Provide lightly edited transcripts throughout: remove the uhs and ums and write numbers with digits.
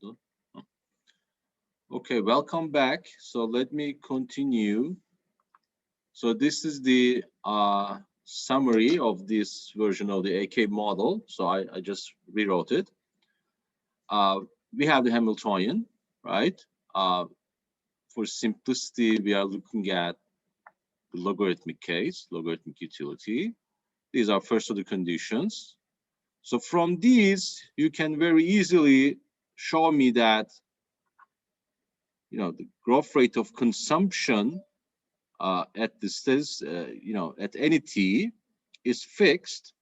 Hold on. Okay, welcome back. So let me continue. So this is the summary of this version of the AK model. So I just rewrote it. We have the Hamiltonian, right? For simplicity, we are looking at the logarithmic case, logarithmic utility. These are first order conditions. So from these, you can very easily show me that, the growth rate of consumption at this, at any t is fixed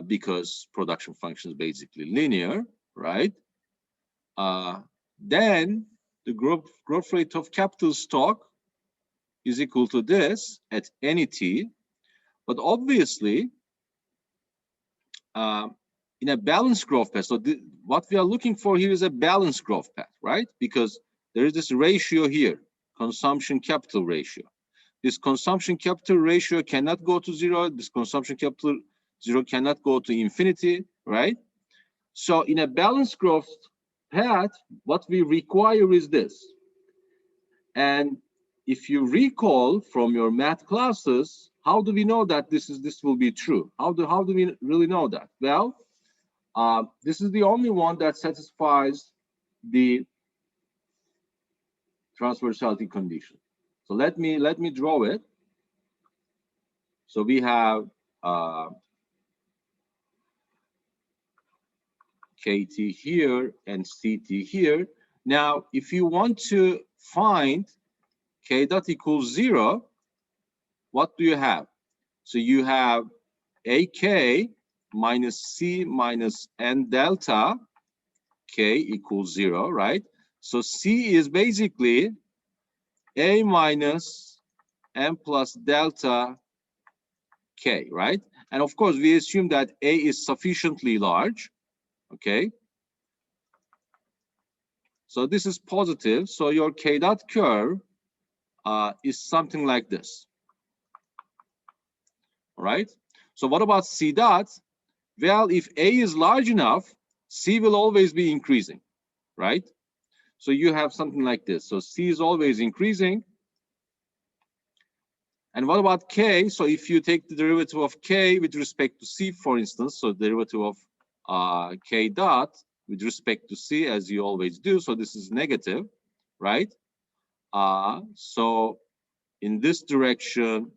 because production function is basically linear, right? Then the growth rate of capital stock is equal to this at any t, but obviously in a balanced growth path. So what we are looking for here is a balanced growth path, right? Because there is this ratio here, consumption capital ratio. This consumption capital ratio cannot go to zero. This consumption capital zero cannot go to infinity, right? So in a balanced growth path, what we require is this. And if you recall from your math classes, how do we know that this will be true? How do we really know that? Well, this is the only one that satisfies the transversality condition. So let me draw it. So we have KT here and CT here. Now, if you want to find K dot equals 0, what do you have? So you have AK minus C minus N delta K equals 0, right? So C is basically A minus N plus delta K, right? And of course, we assume that A is sufficiently large, okay? So this is positive. So your K dot curve is something like this. All right. So what about C dot? Well, if A is large enough, C will always be increasing, right? So you have something like this. So C is always increasing. And what about K? So if you take the derivative of K with respect to C, for instance, so derivative of K dot with respect to C, as you always do. So this is negative, right? So in this direction,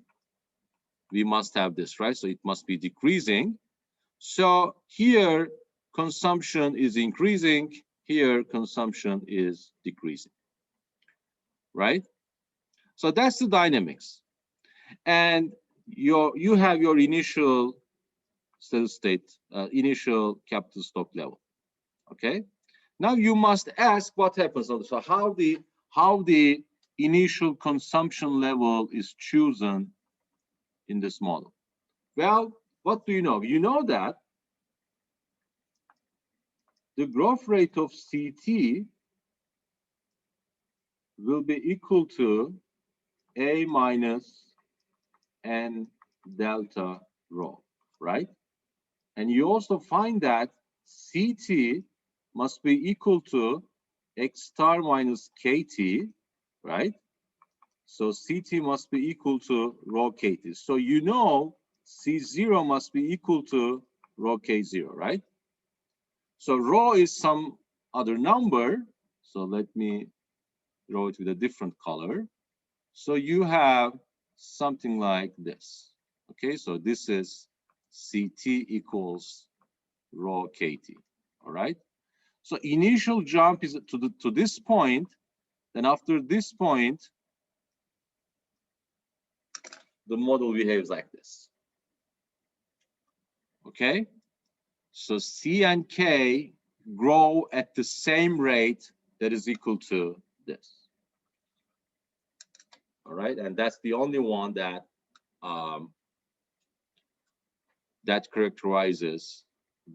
we must have this, right? So it must be decreasing. So here, consumption is increasing. Here, consumption is decreasing, right? So that's the dynamics. And you have your initial steady state, initial capital stock level, okay? Now you must ask what happens. So how the initial consumption level is chosen in this model. Well, what do you know? You know that the growth rate of CT will be equal to A minus N delta rho, right? And you also find that CT must be equal to X star minus KT, right? So CT must be equal to rho KT. So you know C0 must be equal to rho K0, right? So rho is some other number. So let me draw it with a different color. So you have something like this. Okay, so this is CT equals rho KT. All right. So initial jump is to this point. Then after this point, the model behaves like this. Okay. So C and K grow at the same rate that is equal to this. All right, and that's the only one that that characterizes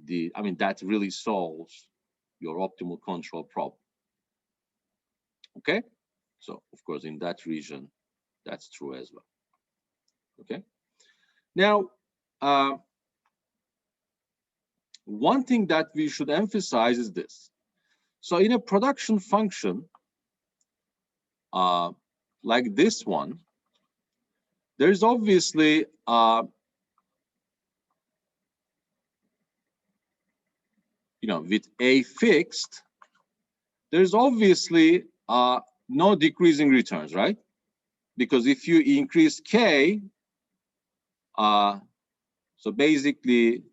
that really solves your optimal control problem. Okay, so of course in that region, that's true as well. Okay, now one thing that we should emphasize is this. So in a production function like this one, there's obviously with A fixed, there's obviously no decreasing returns, right? Because if you increase K, so basically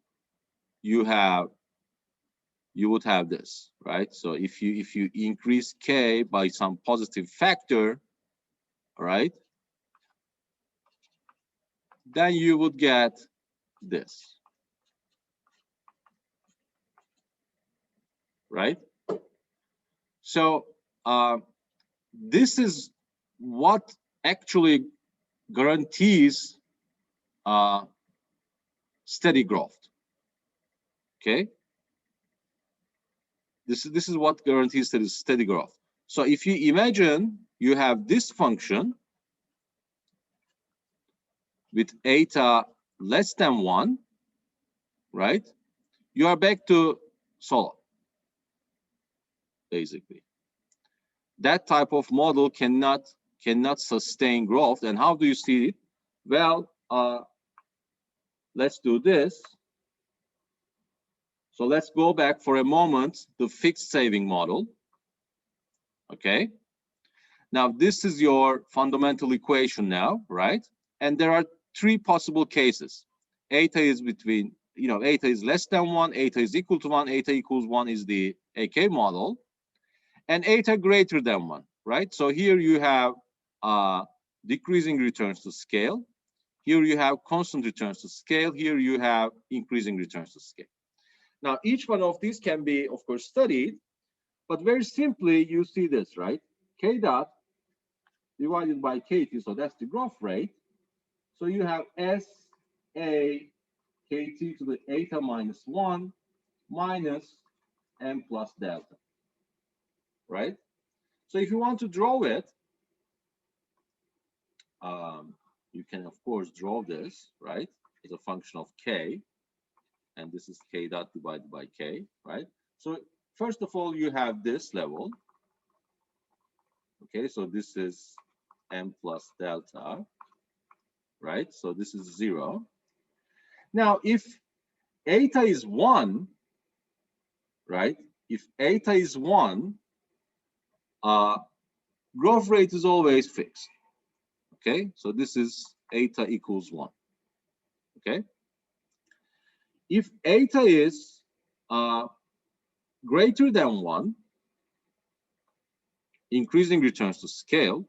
you would have this, right? So if you increase K by some positive factor, right, then you would get this, right? So this is what actually guarantees steady growth. Okay, this is what guarantees steady growth. So if you imagine you have this function with eta less than 1, right? You are back to solo, basically. That type of model cannot sustain growth. And how do you see it? Well, let's do this. So let's go back for a moment to fixed saving model. Okay. Now this is your fundamental equation now, right? And there are 3 possible cases. Eta is between, eta is less than 1, eta is equal to 1, eta equals 1 is the AK model, and eta greater than 1, right? So here you have decreasing returns to scale. Here you have constant returns to scale. Here you have increasing returns to scale. Now, each one of these can be, of course, studied, but very simply, you see this, right? K dot divided by KT, so that's the growth rate. So you have S A KT to the eta minus 1 minus M plus delta, right? So if you want to draw it, you can, of course, draw this, right, as a function of K. And this is K dot divided by K, right? So first of all, you have this level. Okay, so this is M plus delta, right? So this is 0. Now, if eta is 1, right? If eta is 1, growth rate is always fixed. Okay, so this is eta equals 1. Okay. If eta is greater than 1, increasing returns to scale,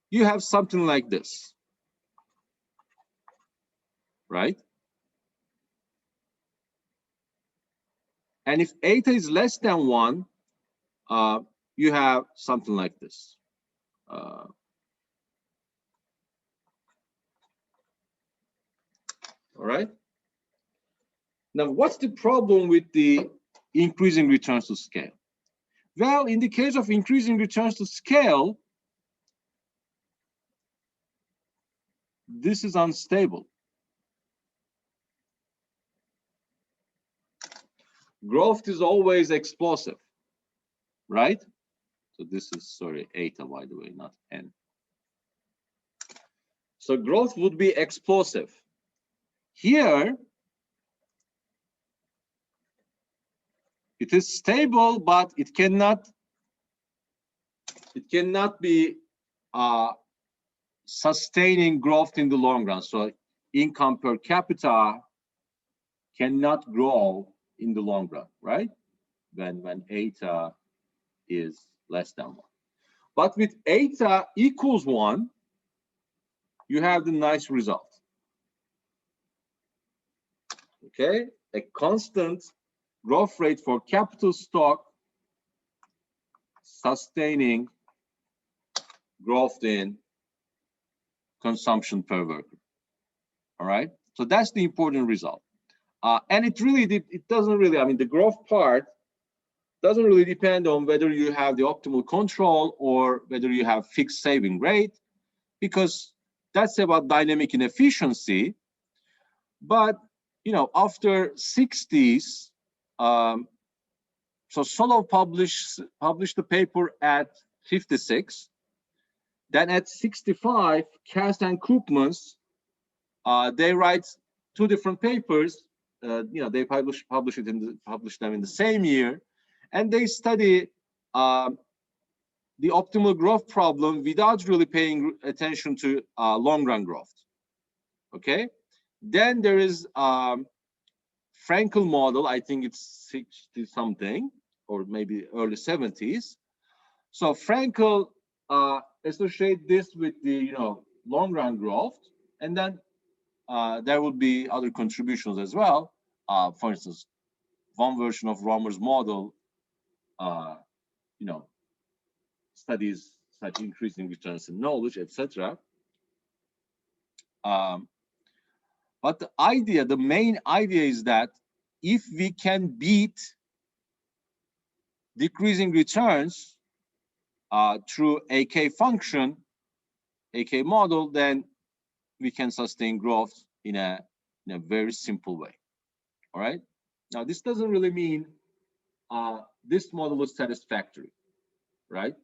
you have something like this, right? And if eta is less than 1, you have something like this. All right. Now, what's the problem with the increasing returns to scale? Well, in the case of increasing returns to scale, this is unstable. Growth is always explosive, right? So this is, sorry, eta, by the way, not n. So growth would be explosive. Here, it is stable, but it cannot be sustaining growth in the long run. So income per capita cannot grow in the long run, right? When eta is less than 1. But with eta equals 1, you have the nice result. Okay, a constant growth rate for capital stock sustaining growth in consumption per worker. All right, so that's the important result. And it doesn't really, I mean, the growth part doesn't really depend on whether you have the optimal control or whether you have fixed saving rate, because that's about dynamic inefficiency. But, after 60s, So Solow published the paper at 56. Then at 65, Kast and Koopmans, they write two different papers. They publish them in the same year, and they study the optimal growth problem without really paying attention to long-run growth. Okay. Then there is Frankel model. I think it's 60 something or maybe early 70s. So Frankel associate this with the long-run growth, and then there would be other contributions as well. For instance, one version of Romer's model, studies such increasing returns in knowledge, etc. But the main idea is that if we can beat decreasing returns through AK function, AK model, then we can sustain growth in a very simple way. All right. Now, this doesn't really mean this model is satisfactory, right?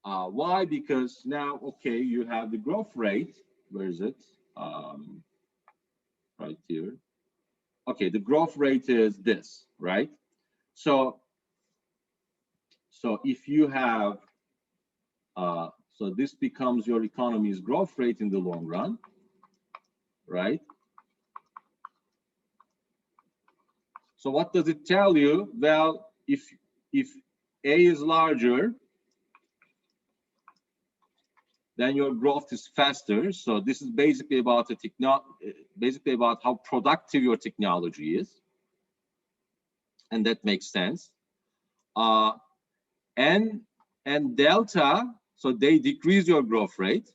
Why? Because now, okay, you have the growth rate. Where is it? Right here. Okay, the growth rate is this, right? So if you have, so this becomes your economy's growth rate in the long run, right? So what does it tell you? Well, if A is larger, then your growth is faster. So this is basically about about how productive your technology is, and that makes sense. N and delta, so they decrease your growth rate,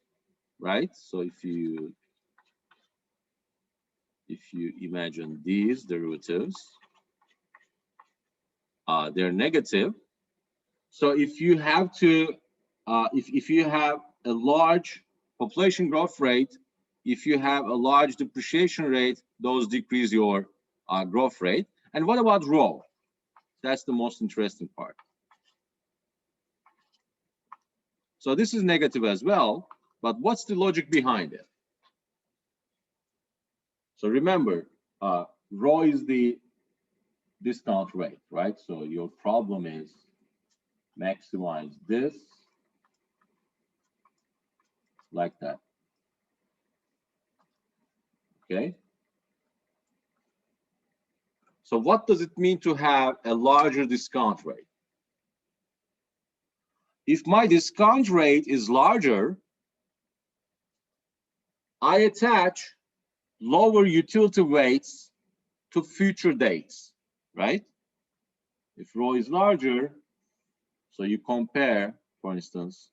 right? So if you imagine these derivatives, they're negative. So if you have to, if you have a large population growth rate, if you have a large depreciation rate, those decrease your growth rate. And what about rho? That's the most interesting part. So this is negative as well, but what's the logic behind it? So remember, rho is the discount rate, right? So your problem is maximize this like that. Okay. So what does it mean to have a larger discount rate? If my discount rate is larger, I attach lower utility weights to future dates, right? If rho is larger, so you compare, for instance,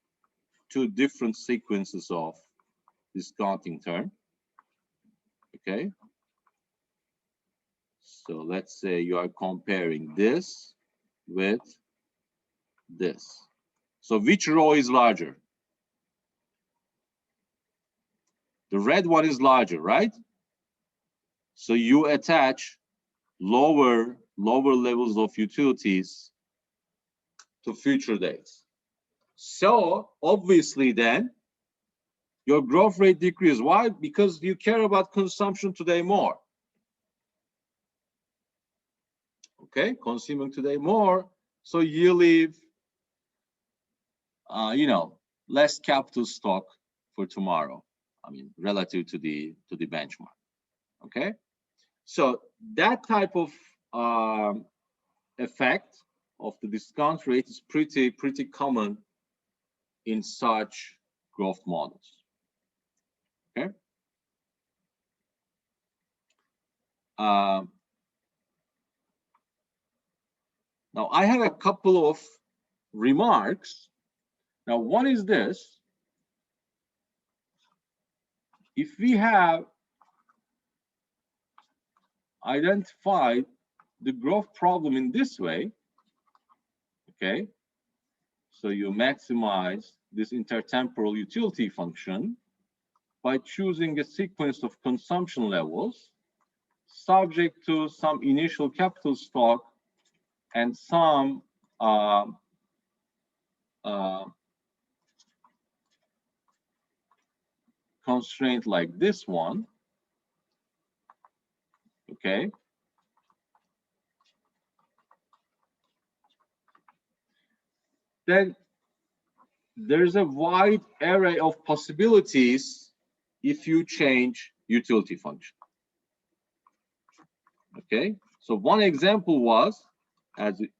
two different sequences of discounting term, okay? So let's say you are comparing this with this. So which rho is larger? The red one is larger, right? So you attach lower levels of utilities to future dates. So obviously then your growth rate decreases. Why? Because you care about consumption today more. Okay, consuming today more, so you leave less capital stock for tomorrow. I mean, relative to the benchmark. Okay, so that type of effect of the discount rate is pretty common in such growth models. Okay. Now I have a couple of remarks. Now, one is this: if we have identified the growth problem in this way, okay, so you maximize this intertemporal utility function by choosing a sequence of consumption levels subject to some initial capital stock and some constraint like this one, okay, then there's a wide array of possibilities if you change utility function. Okay, so one example was, as we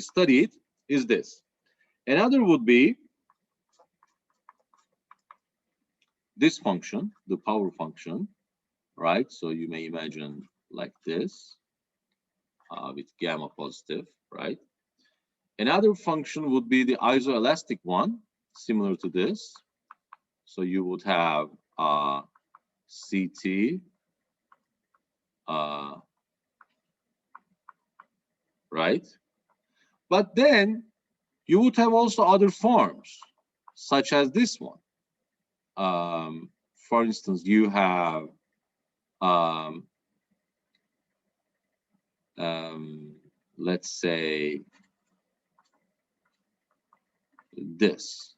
studied, is this. Another would be this function, the power function, right? So you may imagine like this with gamma positive, right? Another function would be the isoelastic one, similar to this. So you would have CT, right? But then you would have also other forms, such as this one. For instance, you have let's say this,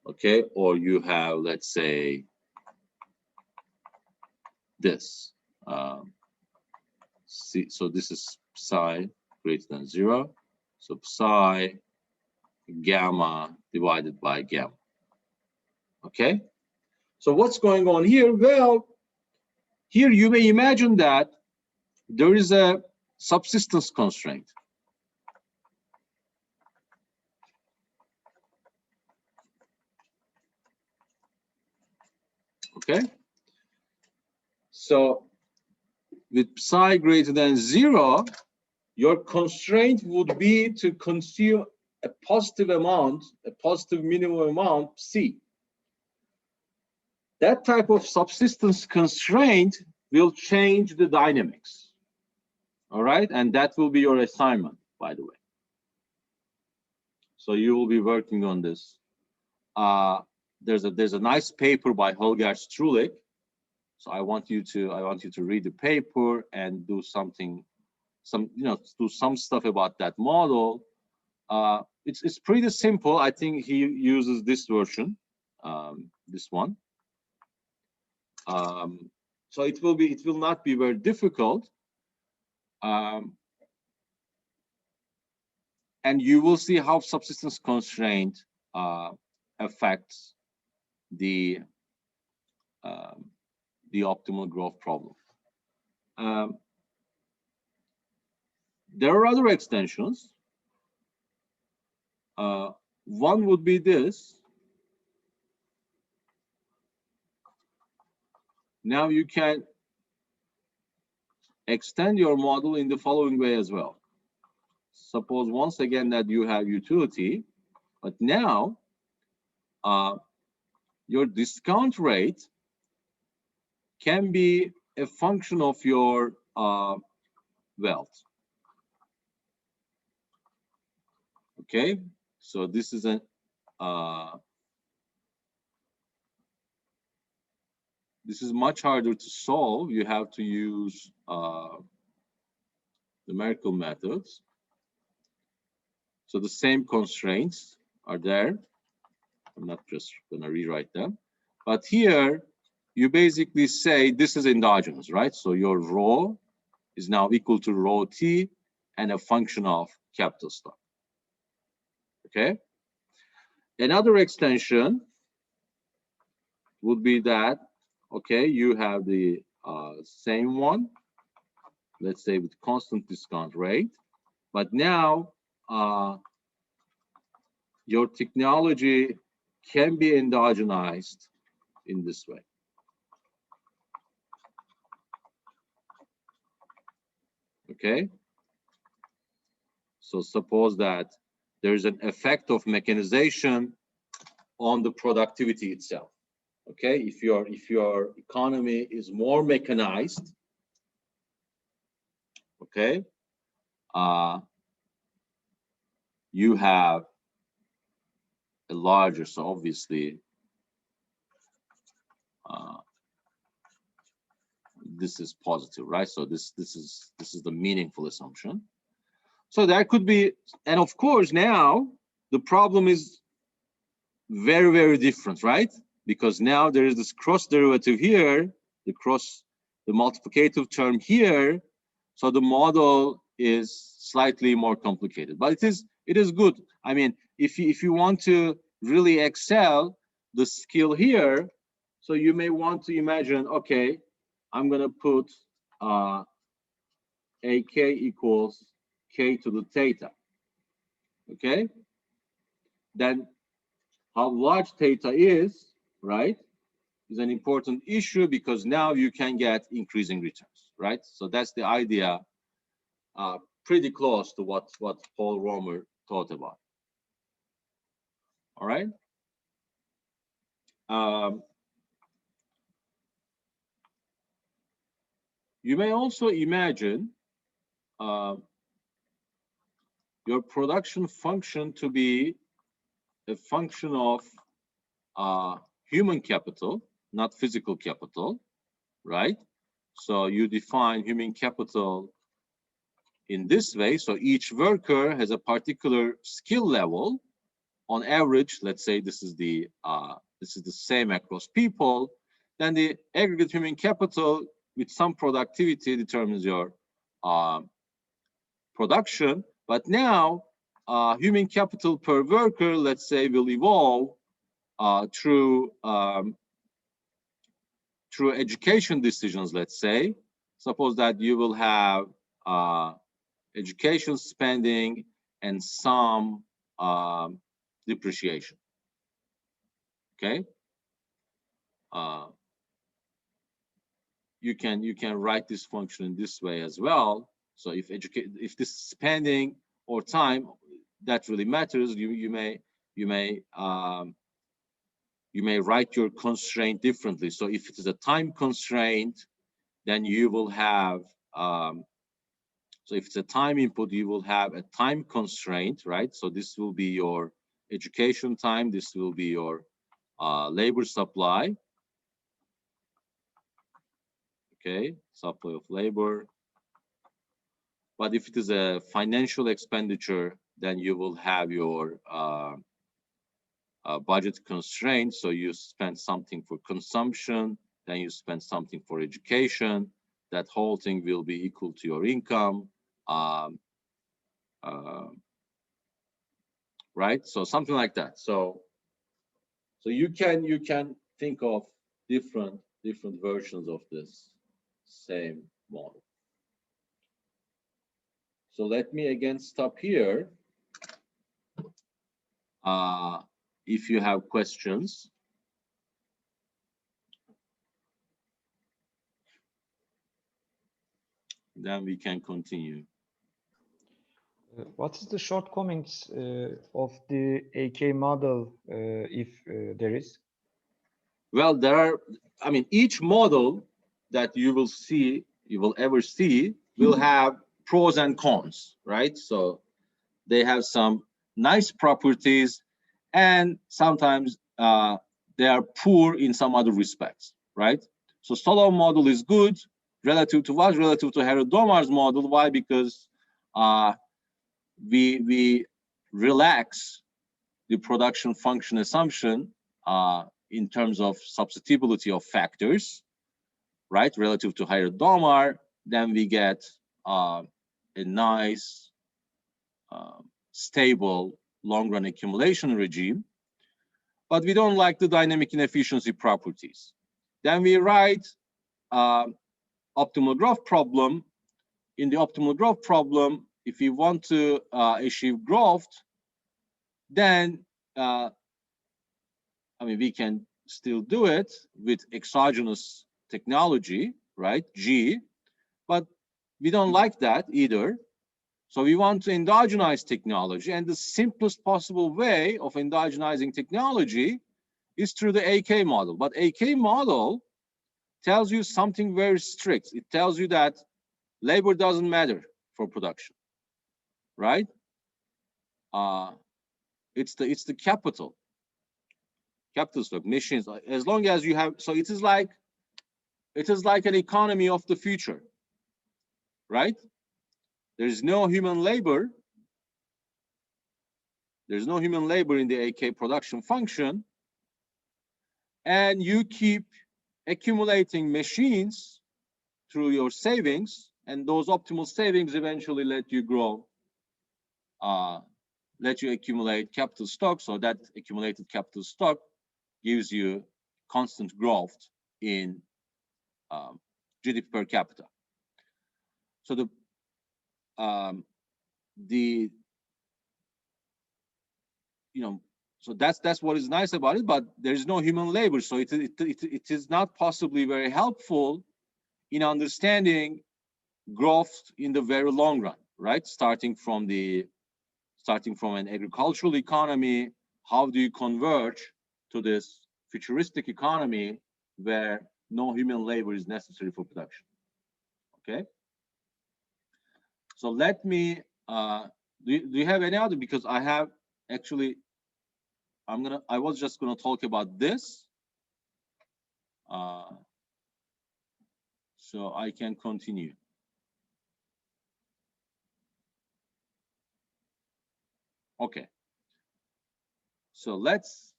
okay, or you have, let's say, this. So this is psi greater than 0, so psi gamma divided by gamma. Okay, so what's going on here? Well, here you may imagine that there is a subsistence constraint. Okay, so with psi greater than 0, your constraint would be to consume a positive amount, a positive minimum amount, C. That type of subsistence constraint will change the dynamics. All right, and that will be your assignment, by the way. So you will be working on this. There's a nice paper by Holger Strulik. So I want you to read the paper and do something, do some stuff about that model. It's pretty simple. I think he uses this version, this one. So it will not be very difficult. And you will see how subsistence constraint affects the optimal growth problem. There are other extensions. One would be this. Now you can extend your model in the following way as well. Suppose once again that you have utility, but now your discount rate can be a function of your wealth. Okay, so this is an this is much harder to solve. You have to use numerical methods. So the same constraints are there. I'm not just going to rewrite them. But here, you basically say this is endogenous, right? So your rho is now equal to rho t and a function of capital stock. Okay? Another extension would be that, okay, you have the same one, let's say with constant discount rate, but now your technology can be endogenized in this way. Okay, so suppose that there is an effect of mechanization on the productivity itself. Okay, if your economy is more mechanized, okay, you have a larger, so obviously this is positive, right? So this is the meaningful assumption. So that could be, and of course now the problem is very, very different, right? Because now there is this cross derivative here, the multiplicative term here. So the model is slightly more complicated, but it is good. I mean, if you want to really excel the skill here, so you may want to imagine, okay, I'm gonna put AK equals K to the theta. Okay, then how large theta is, right, is an important issue because now you can get increasing returns, right? So that's the idea, pretty close to what Paul Romer thought about. All right. You may also imagine your production function to be a function of human capital, not physical capital, right? So you define human capital in this way. So each worker has a particular skill level. On average, let's say this is the same across people. Then the aggregate human capital with some productivity determines your production. But now human capital per worker, let's say, will evolve through education decisions. Let's say, suppose that you will have education spending and some depreciation. Okay, you can write this function in this way as well. So if this spending or time that really matters, you may write your constraint differently. So if it is a time constraint, then you will have so if it's a time input, you will have a time constraint, right? So this will be your education time. This will be your labor supply. Okay, supply of labor. But if it is a financial expenditure, then you will have your budget constraint. So you spend something for consumption, then you spend something for education. That whole thing will be equal to your income. Right? So something like that. So you can think of different versions of this same model. So let me again stop here. If you have questions. Then we can continue. What is the shortcomings of the AK model, if there is? Well, there are, I mean, each model that you will ever see will have pros and cons, right? So they have some nice properties and sometimes they are poor in some other respects, right? So Solov model is good relative to what? Relative to Herod-Domar's model. Why? Because we relax the production function assumption in terms of substitutability of factors, right, relative to Herod-Domar. Then we get a nice, stable, long-run accumulation regime. But we don't like the dynamic inefficiency properties. Then we write optimal growth problem. In the optimal growth problem, if we want to achieve growth, then I mean, we can still do it with exogenous technology, right? G, but we don't like that either. So we want to endogenize technology, and the simplest possible way of endogenizing technology is through the AK model. But AK model tells you something very strict. It tells you that labor doesn't matter for production, right? It's the capital stock, machines, as long as you have. So it is like it is like an economy of the future, right? There's no human labor. There's no human labor in the AK production function. And you keep accumulating machines through your savings, and those optimal savings eventually let you grow, let you accumulate capital stock. So that accumulated capital stock gives you constant growth in GDP per capita. So so that's what is nice about it, but there's no human labor, so it is not possibly very helpful in understanding growth in the very long run, right? Starting from an agricultural economy, how do you converge to this futuristic economy where no human labor is necessary for production? Okay. So let me, do you have any other? Because I have actually, I was just gonna talk about this. So I can continue. Okay. So let's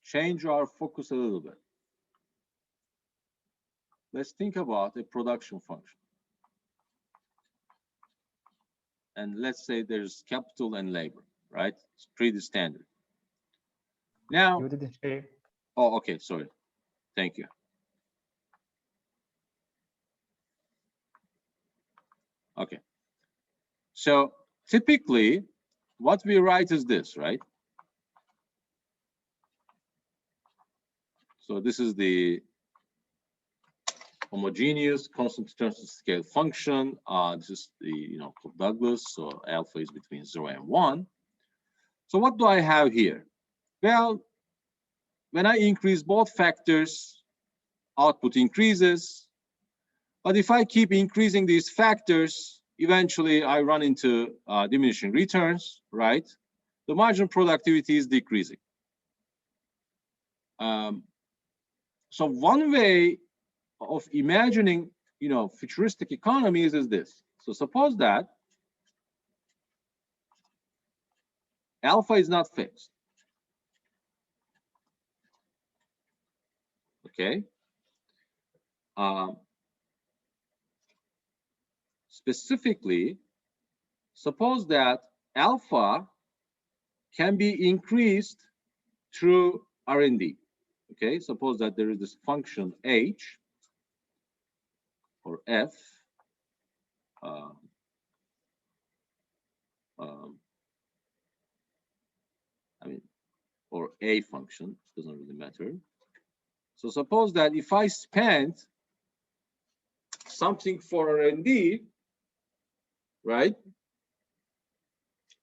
change our focus a little bit. Let's think about a production function. And let's say there's capital and labor, right? It's pretty standard. Now, You didn't say. Oh, okay, sorry. Thank you. Okay. So typically, what we write is this, right? So this is the homogeneous constant tensor scale function. This is the Douglas. So alpha is between 0 and 1. So what do I have here? Well, when I increase both factors, output increases. But if I keep increasing these factors, eventually I run into diminishing returns, right? The marginal productivity is decreasing. So one way of imagining, futuristic economies is this. So suppose that alpha is not fixed. Okay. Specifically, suppose that alpha can be increased through R&D. Okay, suppose that there is this function h or f, or a function, doesn't really matter. So suppose that if I spend something for R&D, right,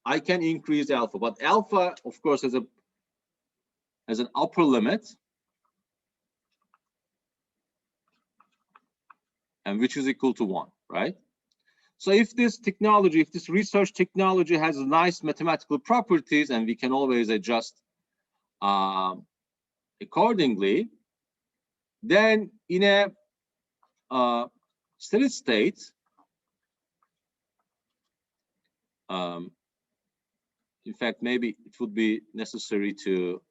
I can increase alpha, but alpha, of course, has an upper limit, and which is equal to 1, right? So if this technology, if this research technology has nice mathematical properties, and we can always adjust accordingly, then in a steady state, in fact, maybe it would be necessary to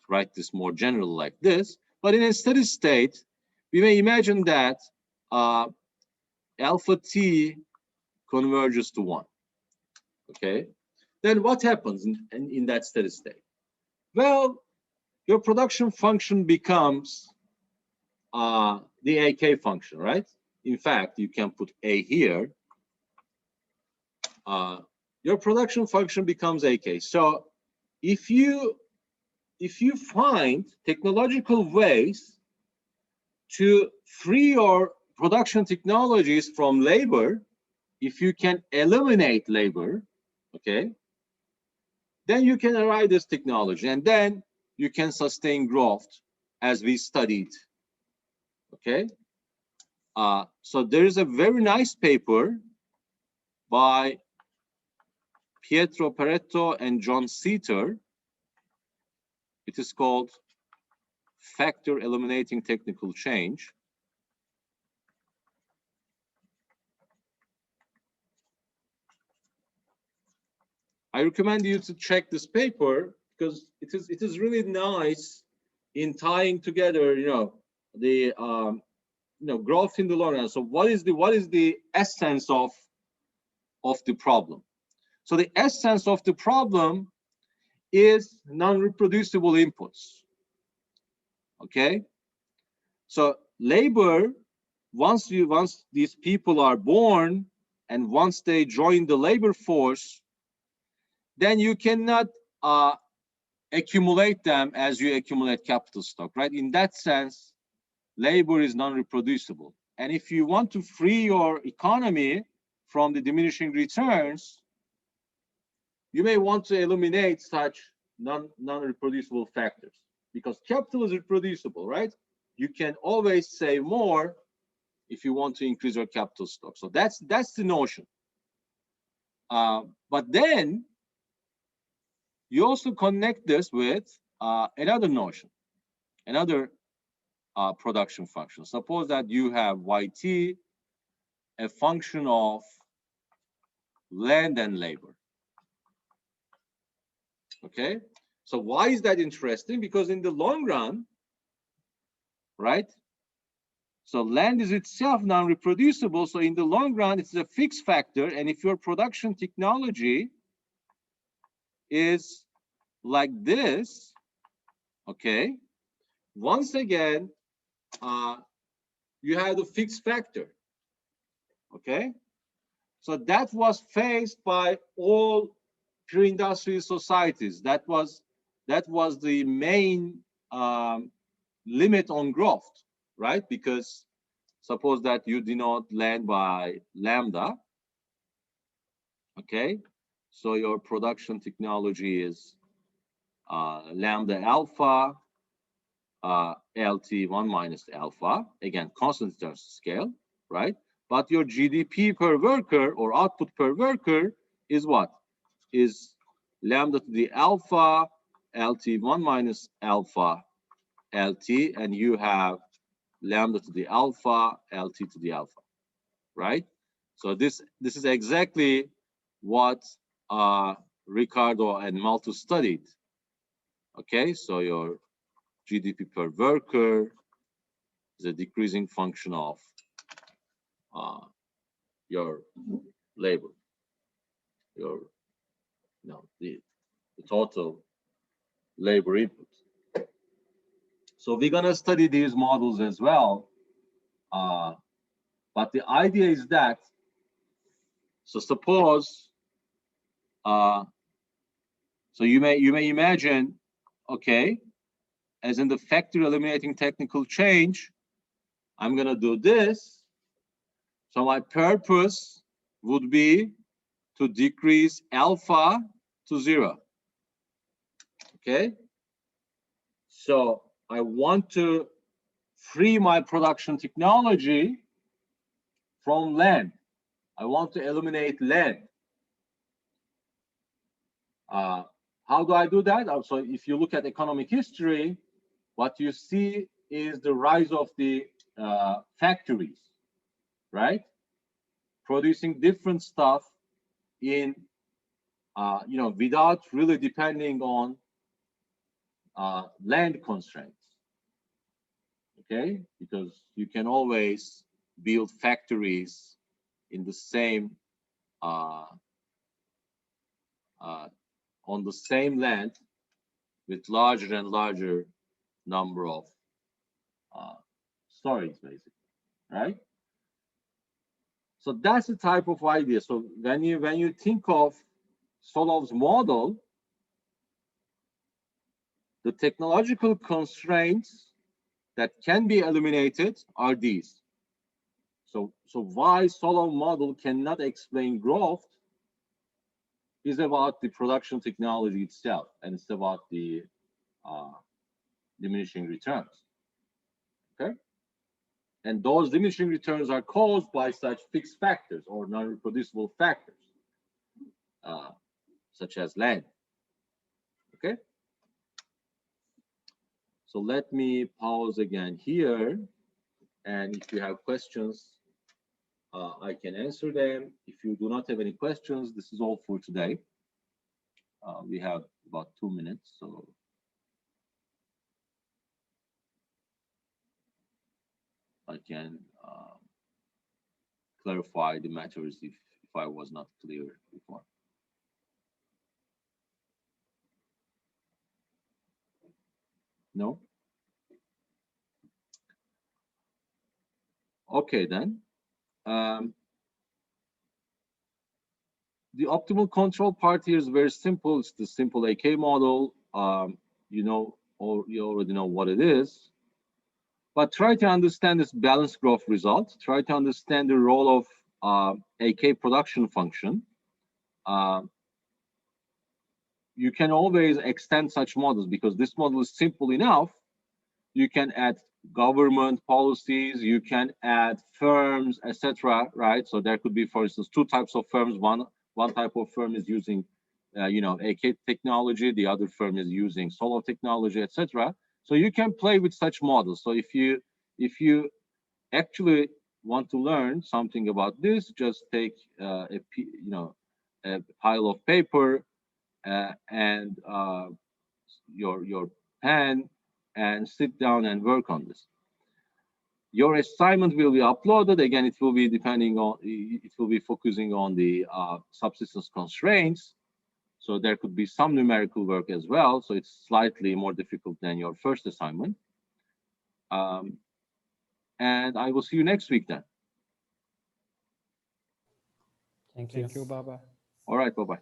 write this more general like this, but in a steady state, we may imagine that alpha t converges to 1. Okay, then what happens in that steady state? Well, your production function becomes the AK function, right? In fact, you can put A here. Your production function becomes AK. So if you find technological ways to free your production technologies from labor, if you can eliminate labor, okay, then you can arrive this technology, and then you can sustain growth as we studied. Okay. So there is a very nice paper by Pietro Pareto and John Seater. It is called factor eliminating technical change. I recommend you to check this paper because it is really nice in tying together, the growth in the long run. So what is the essence of the problem? So the essence of the problem is non-reproducible inputs. Okay, so labor, once these people are born and once they join the labor force, then you cannot accumulate them as you accumulate capital stock, right? In that sense, labor is non-reproducible. And if you want to free your economy from the diminishing returns, you may want to eliminate such non-reproducible factors, because capital is reproducible, right? You can always save more if you want to increase your capital stock. So that's the notion. But then you also connect this with another notion, another production function. Suppose that you have YT, a function of land and labor. Okay, so why is that interesting? Because in the long run, right? So land is itself non-reproducible. So in the long run, it's a fixed factor. And if your production technology is like this, okay, once again, you have the fixed factor. Okay, so that was faced by all pre-industrial societies. That was the main limit on growth, right? Because suppose that you denote land by lambda. Okay, so your production technology is lambda alpha LT1 minus alpha, again constant terms scale, right? But your GDP per worker or output per worker is what? Is lambda to the alpha LT1 minus alpha LT, and you have lambda to the alpha LT to the alpha, right? So this is exactly what Ricardo and Malthus studied. Okay, so your GDP per worker is a decreasing function of your labor, your the total labor input. So we're gonna study these models as well, but the idea is that, so suppose, so you may imagine, okay, as in the factor eliminating technical change, I'm gonna do this. So my purpose would be to decrease alpha to 0. Okay, so I want to free my production technology from land. I want to eliminate land. How do I do that? So if you look at economic history, what you see is the rise of the factories, right? Producing different stuff in, without really depending on land constraints. Okay, because you can always build factories in the same on the same land with larger and larger number of stories, basically, right? So that's the type of idea. So when you think of Solov's model, the technological constraints that can be eliminated are these. So why Solov model cannot explain growth is about the production technology itself, and it's about the diminishing returns. Okay, and those diminishing returns are caused by such fixed factors or non-reproducible factors, such as land. Okay, So let me pause again here. And if you have questions, I can answer them. If you do not have any questions, this is all for today. We have about 2 minutes, so I can clarify the matters if I was not clear before. No? Okay, then. The optimal control part here is very simple. It's the simple AK model. You know, or you already know what it is. But try to understand this balanced growth result. Try to understand the role of AK production function. You can always extend such models because this model is simple enough. You can add government policies, you can add firms, etc. Right? So there could be, for instance, two types of firms. One type of firm is using, AK technology. The other firm is using solar technology, etc. So you can play with such models. So if you actually want to learn something about this, just take a pile of paper and your pen and sit down and work on this. Your assignment will be uploaded. Again, it will be focusing on the subsistence constraints. So there could be some numerical work as well. So it's slightly more difficult than your first assignment. And I will see you next week then. Thank you. Thank you. Bye-bye. All right, bye-bye.